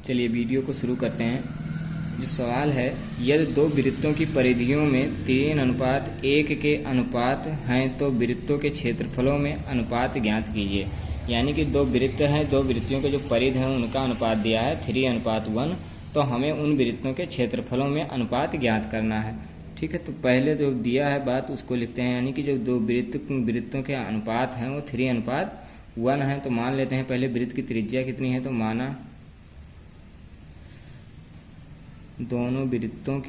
चलिए वीडियो को शुरू करते हैं। जो सवाल है, यदि दो वृत्तों की परिधियों में 3:1 के अनुपात हैं तो वृत्तों के क्षेत्रफलों में अनुपात ज्ञात कीजिए। यानी कि दो वृत्त हैं, दो वृत्तियों के जो परिधि हैं उनका अनुपात दिया है 3:1, तो हमें उन वृत्तों के क्षेत्रफलों में अनुपात ज्ञात करना है। ठीक है, तो पहले जो दिया है बात उसको लिखते हैं। यानी कि जो दो वृत्तों के अनुपात हैं वो 3:1 है। तो मान लेते हैं पहले वृत्त की त्रिज्या कितनी है, तो माना दोनों वृत्तों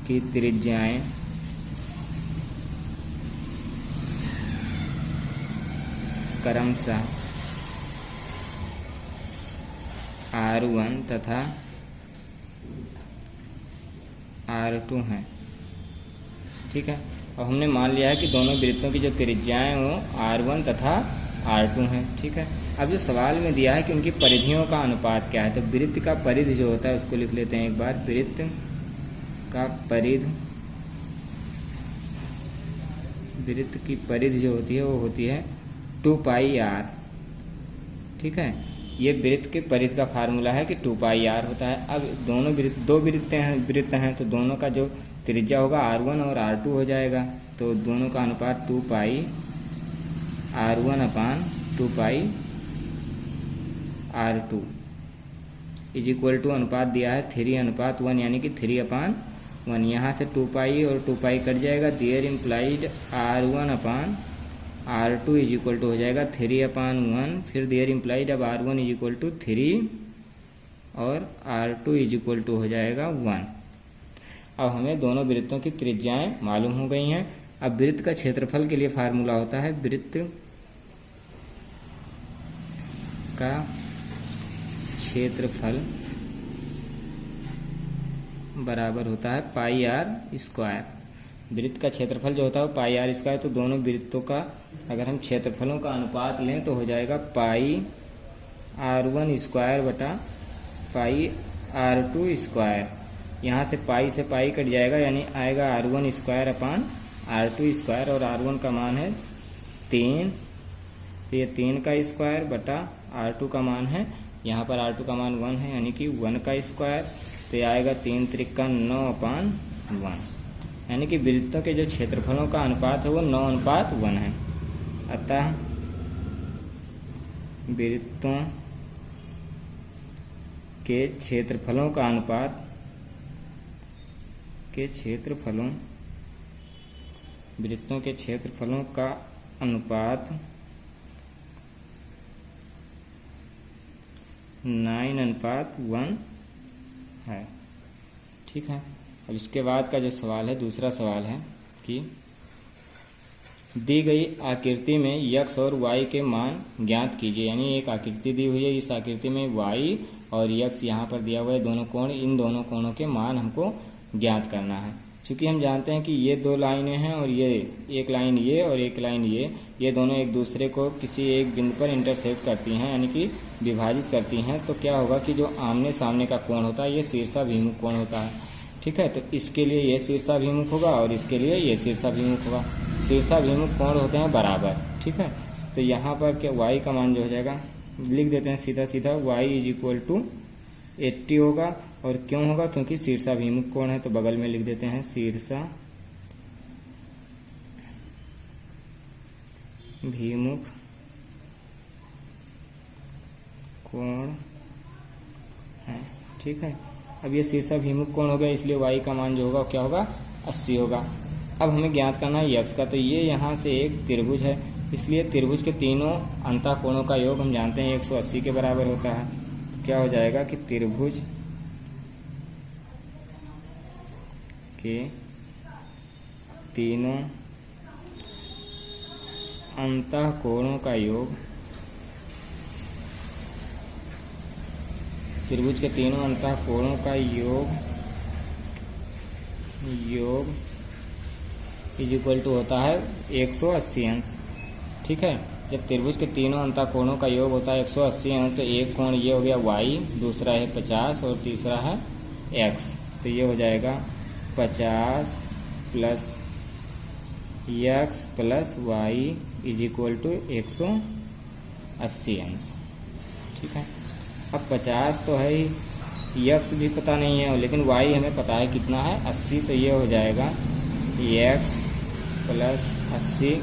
की त्रिज्याएं क्रमशः R1 तथा R2 हैं। ठीक है, अब हमने मान लिया है कि दोनों वृत्तों की जो त्रिज्याएं वो R1 तथा R2 हैं। ठीक है, अब जो सवाल में दिया है कि उनकी परिधियों का अनुपात क्या है, तो वृत्त का परिधि जो होता है उसको लिख लेते हैं एक बार। वृत्त की परिधि जो होती है वो होती है 2πr। ठीक है, ये वृत्त के परिधि का फार्मूला है कि 2πr होता है। अब दो वृत्त हैं तो दोनों का जो त्रिज्या होगा R1 और R2 हो जाएगा। तो दोनों का अनुपात 2πr1/2πr2 इज इक्वल टू अनुपात दिया है 3:1, यानी कि 3/1। यहाँ से 2π और 2π कट जाएगा। There implied R1/R2 is equal to हो जाएगा 3/1। फिर देयर इम्प्लाइड अब R1 इज इक्वल टू 3 और R2 इज इक्वल टू हो जाएगा 1। अब हमें दोनों वृत्तों की त्रिज्याएं मालूम हो गई हैं। अब वृत्त का क्षेत्रफल के लिए फार्मूला होता है, वृत्त का क्षेत्रफल बराबर होता है πr²। वृत्त का क्षेत्रफल जो होता है वो πr²। तो दोनों वृत्तों का अगर हम क्षेत्रफलों का अनुपात लें तो हो जाएगा πr1² यहाँ से पाई से पाई कट जाएगा, यानी आएगा R1²/R2²। और R1 का मान है 3, तो ये 3² R2 का मान है, यहाँ पर R2 का मान 1 है, यानी कि 1²। तो ये आएगा 3 त्रिका 9/1। यानी कि वृत्तों के जो क्षेत्रफलों का अनुपात है वो 9:1 है। अतः वृत्तों के क्षेत्रफलों का अनुपात वृत्तों के क्षेत्रफलों का अनुपात 9:1 है। ठीक है, अब इसके बाद का जो सवाल है, दूसरा सवाल है कि दी गई आकृति में x और y के मान ज्ञात कीजिए। यानी एक आकृति दी हुई है, इस आकृति में y और x यहाँ पर दिया हुआ है दोनों कोण, इन दोनों कोणों के मान हमको ज्ञात करना है। चूँकि हम जानते हैं कि ये दो लाइनें हैं और ये एक लाइन ये और एक लाइन ये दोनों एक दूसरे को किसी एक बिंदु पर इंटरसेक्ट करती हैं, यानी कि विभाजित करती हैं। तो क्या होगा कि जो आमने सामने का कोण होता है ये शीर्षाभिमुख कोण होता है। ठीक है, तो इसके लिए ये शीर्षाभिमुख होगा और इसके लिए ये शीर्षाभिमुख होगा। शीर्षाभिमुख कोण होते हैं बराबर। ठीक है, तो यहाँ पर क्या y का मान जो हो जाएगा, लिख देते हैं सीधा सीधा, y इज इक्वल टू 80 होगा। और क्यों होगा, क्योंकि शीर्षाभिमुख कोण है, तो बगल में लिख देते हैं शीर्षाभिमुख कोण है। ठीक है, अब ये शीर्षाभिमुख कोण हो गया, इसलिए y का मान जो होगा क्या होगा, 80 होगा। अब हमें ज्ञात करना है x का। तो ये यहाँ से एक त्रिभुज है, इसलिए त्रिभुज के तीनों अंतःकोणों का योग हम जानते हैं 180 के बराबर होता है। तो क्या हो जाएगा कि त्रिभुज के तीनों अंतःकोणों का योग, त्रिभुज के तीनों अंतःकोणों का योग इज इक्वल टू होता है 180 अंश। ठीक है, जब त्रिभुज के तीनों अंतःकोणों का योग होता है 180 अंश, तो एक कोण ये हो गया y, दूसरा है 50 और तीसरा है x। तो ये हो जाएगा 50 + x + y is equal to 180 अंश। ठीक है, अब 50 तो है ही, यक्स भी पता नहीं है, लेकिन वाई हमें पता है कितना है 80, तो ये हो जाएगा एक्स प्लस 80,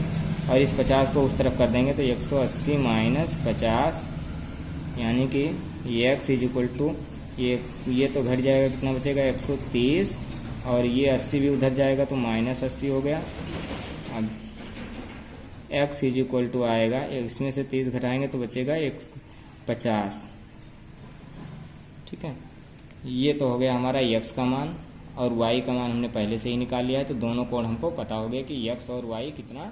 और इस 50 को उस तरफ कर देंगे तो 180 माइनस 50, यानी कि एक्स इज इक्वल टू ये तो घट जाएगा, कितना बचेगा 130, और ये 80 भी उधर जाएगा तो माइनस 80 हो गया। अब x इज इक्वल टू आएगा, इसमें से 30 घटाएंगे तो बचेगा 50। ठीक है, ये तो हो गया हमारा x का मान, और y का मान हमने पहले से ही निकाल लिया है, तो दोनों कोण हमको पता हो गया कि x और y कितना